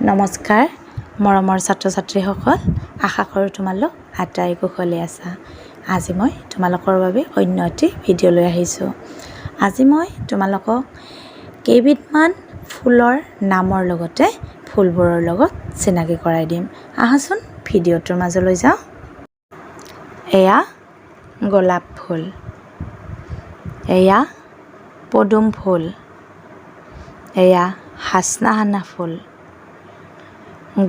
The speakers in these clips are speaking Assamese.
নমস্কাৰ মৰমৰ ছাত্ৰ ছাত্ৰীসকল, আশা কৰোঁ তোমালোক আটাই কুশলে আছা। আজি মই তোমালোকৰ বাবে অন্য এটি ভিডিঅ' লৈ আহিছোঁ। আজি মই তোমালোকক কেইবিধমান ফুলৰ নামৰ লগতে ফুলবোৰৰ লগত চিনাকি কৰাই দিম। আহাচোন ভিডিঅ'টোৰ মাজলৈ যাওঁ। এয়া গোলাপ ফুল, এয়া পদুম ফুল, এয়া হাচনাহানা ফুল,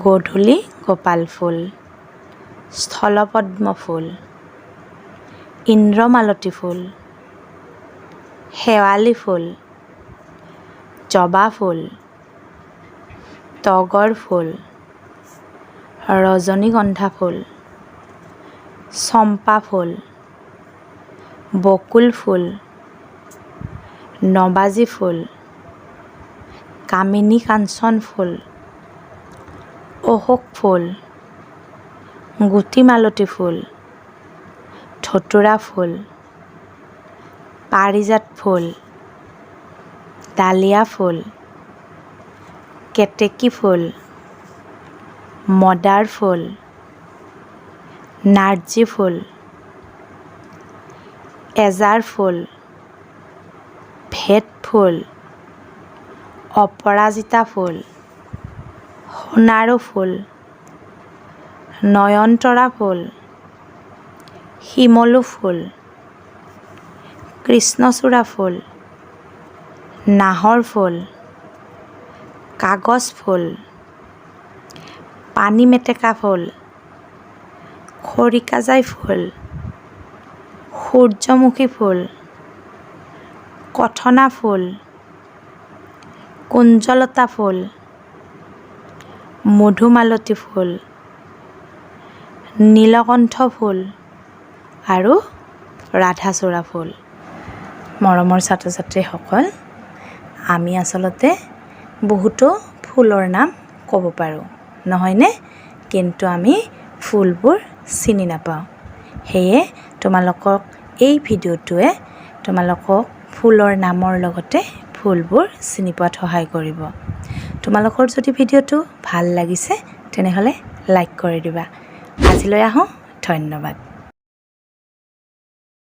গধূলি গোপাল ফুল, স্থলপদ্ম ফুল, ইন্দ্ৰমালতী ফুল, শেৱালি ফুল, জবা ফুল, তগৰ ফুল, ৰজনীগন্ধা ফুল, চম্পা ফুল, বকুল ফুল, নবাজী ফুল, কামিনী কাঞ্চন ফুল, অশোক ফুল, গুটিমালতী ফুল, ধতুৰা ফুল, পাৰিজাত ফুল, ডালিয়া ফুল, কেতেকী ফুল, মদাৰ ফুল, নাৰ্জী ফুল, এজাৰ ফুল, ভেট ফুল, অপৰাজিতা ফুল, সোণাৰু ফুল, নয়নতৰা ফুল, শিমলু ফুল, কৃষ্ণচূড়া ফুল, নাহৰ ফুল, কাগজ ফুল, পানী মেটেকা ফুল, খৰিকাজাই ফুল, সূৰ্যমুখী ফুল, কথনা ফুল, কুঞ্জলতা ফুল, মধুমালতী ফুল, নীলকণ্ঠ ফুল আৰু ৰাধাচূড়া ফুল। মৰমৰ ছাত্ৰ ছাত্ৰীসকল, আমি আচলতে বহুতো ফুলৰ নাম ক'ব পাৰোঁ, নহয়নে? কিন্তু আমি ফুলবোৰ চিনি নাপাওঁ। সেয়ে তোমালোকক এই ভিডিঅ'টোৱে তোমালোকক ফুলৰ নামৰ লগতে ফুলবোৰ চিনি পোৱাত সহায় কৰিব। তোমালোকৰ যদি ভিডিঅ'টো ভাল লাগিছে তেনেহ'লে লাইক কৰি দিবা। আজিলৈ আহোঁ, ধন্যবাদ।